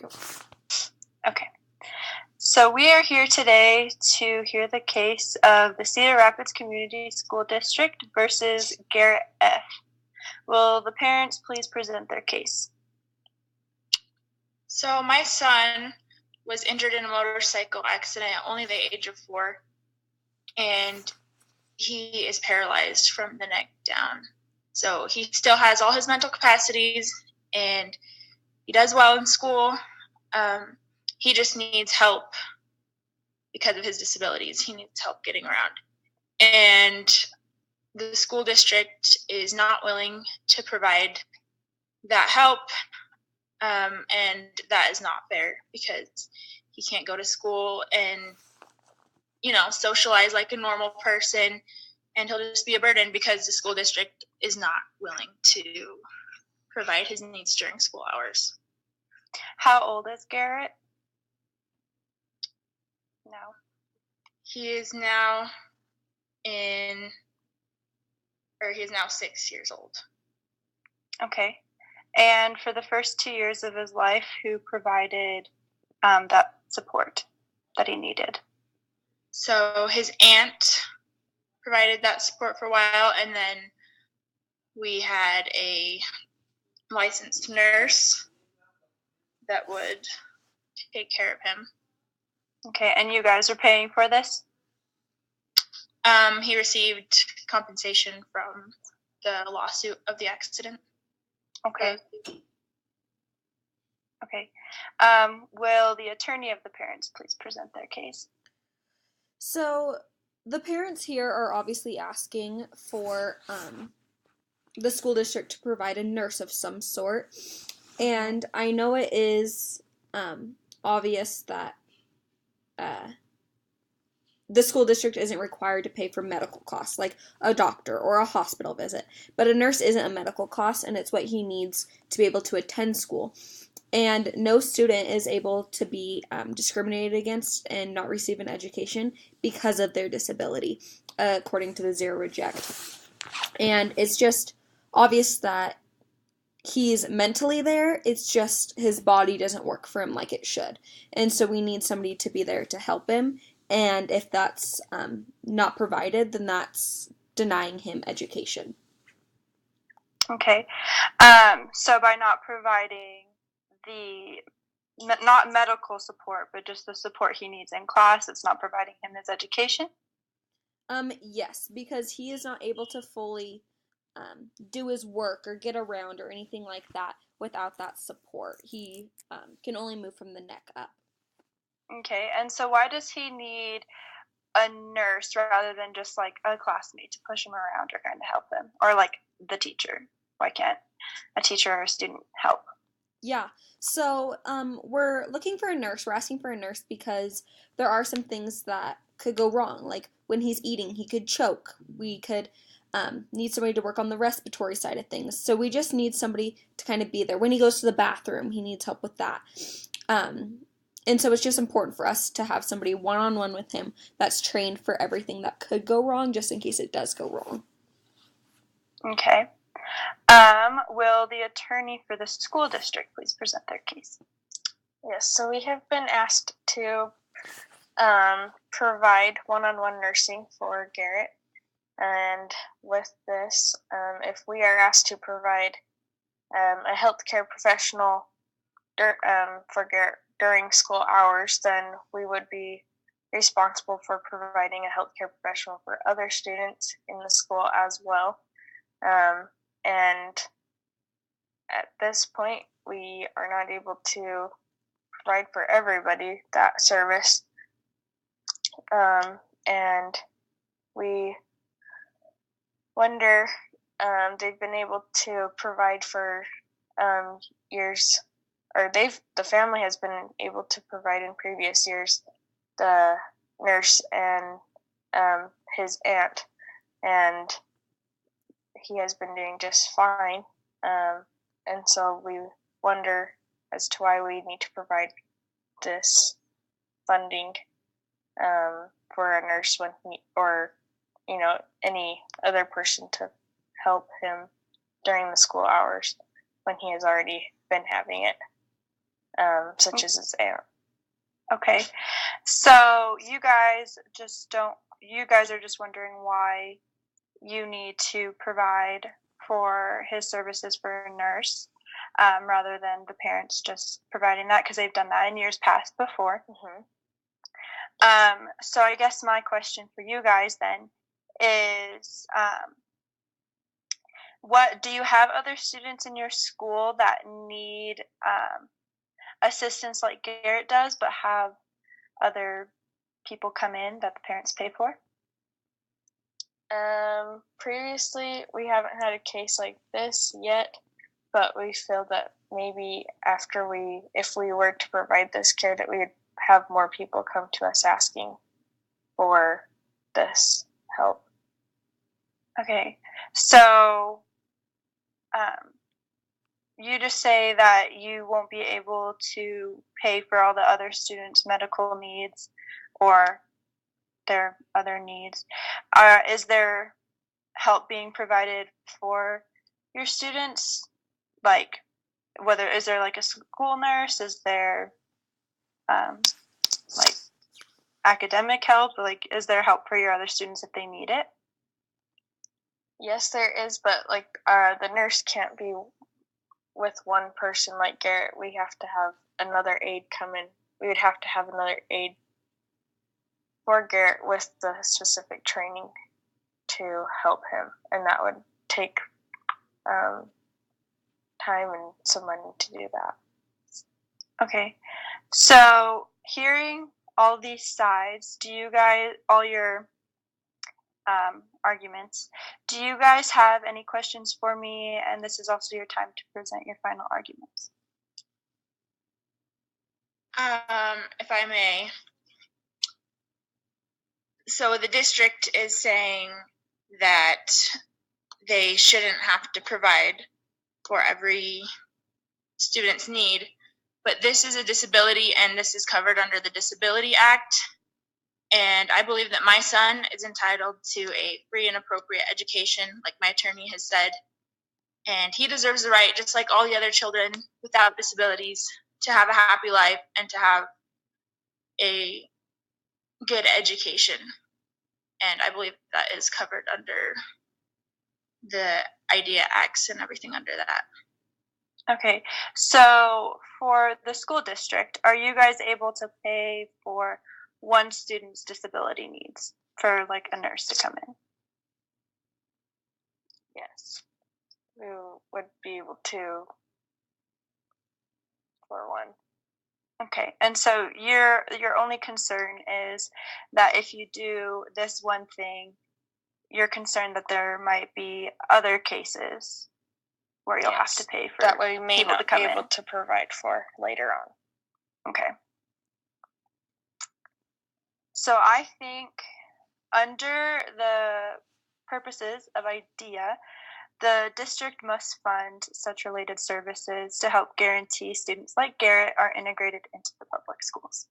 Go. Okay. So we are here today to hear the case of the Cedar Rapids Community School District versus Garrett F. Will the parents please present their case? So my son was injured in a motorcycle accident at only the age of 4, and he is paralyzed from the neck down. So he still has all his mental capacities, and he does well in school. He just needs help because of his disabilities. He needs help getting around. And the school district is not willing to provide that help, and that is not fair because he can't go to school and, socialize like a normal person, and he'll just be a burden because the school district is not willing to provide his needs during school hours. How old is Garrett? No. He is now 6 years old. Okay. And for the first 2 years of his life, who provided that support that he needed? So his aunt provided that support for a while, and then we had a licensed nurse that would take care of him. Okay, and you guys are paying for this? He received compensation from the lawsuit of the accident. Okay. Okay. Will the attorney of the parents please present their case? So the parents here are obviously asking for the school district to provide a nurse of some sort. And I know it is obvious that the school district isn't required to pay for medical costs, like a doctor or a hospital visit. But a nurse isn't a medical cost, and it's what he needs to be able to attend school. And no student is able to be discriminated against and not receive an education because of their disability, according to the Zero Reject. And it's just obvious that he's mentally there, it's just his body doesn't work for him like it should. And so we need somebody to be there to help him. And if that's not provided, then that's denying him education. Okay. So by not providing not medical support, but just the support he needs in class, it's not providing him his education? Yes, because he is not able to fully do his work or get around or anything like that without that support. He can only move from the neck up. Okay, and so why does he need a nurse rather than just like a classmate to push him around or kind of help him? Or like the teacher? Why can't a teacher or a student help? Yeah, so we're looking for a nurse. We're asking for a nurse because there are some things that could go wrong. Like when he's eating, he could choke. We could need somebody to work on the respiratory side of things. So we just need somebody to kind of be there. When he goes to the bathroom, he needs help with that. And so it's just important for us to have somebody one-on-one with him that's trained for everything that could go wrong, just in case it does go wrong. Okay. Will the attorney for the school district please present their case? Yes, so we have been asked to provide one-on-one nursing for Garrett. And with this, if we are asked to provide a healthcare professional for Garrett during school hours, then we would be responsible for providing a healthcare professional for other students in the school as well. And at this point, we are not able to provide for everybody that service. And we wonder, they've been able to provide for years, or the family has been able to provide in previous years, the nurse and his aunt, and he has been doing just fine. And so we wonder as to why we need to provide this funding for a nurse when or any other person to help him during the school hours when he has already been having it. such as his aunt. Okay. So you guys are just wondering why you need to provide for his services for a nurse, rather than the parents just providing that, because they've done that in years past before. So I guess my question for you guys then is, what do you have other students in your school that need assistance like Garrett does, but have other people come in that the parents pay for? Previously, we haven't had a case like this yet, but we feel that maybe if we were to provide this care, that we would have more people come to us asking for this help. Okay, so you just say that you won't be able to pay for all the other students' medical needs or their other needs. Is there help being provided for your students? Like, is there like a school nurse? Is there like academic help? Like, is there help for your other students if they need it? Yes, there is, but like the nurse can't be with one person like Garrett. We have to have another aide come in. We would have to have another aide for Garrett with the specific training to help him, and that would take time and some money to do that. Okay, so hearing all these sides, all your arguments, do you guys have any questions for me? And this is also your time to present your final arguments. If I may. So the district is saying that they shouldn't have to provide for every student's need, but this is a disability and this is covered under the Disability Act. And I believe that my son is entitled to a free and appropriate education, like my attorney has said. And he deserves the right, just like all the other children without disabilities, to have a happy life and to have a good education. And I believe that is covered under the IDEA Acts and everything under that. Okay, so for the school district, are you guys able to pay for one student's disability needs for like a nurse to come in? Yes, we would be able to for one. Okay, and so your only concern is that if you do this one thing, you're concerned that there might be other cases where you'll have to pay for that we may people not to come be able in. to provide for later on. Okay. So I think under the purposes of IDEA, the district must fund such related services to help guarantee students like Garrett are integrated into the public schools.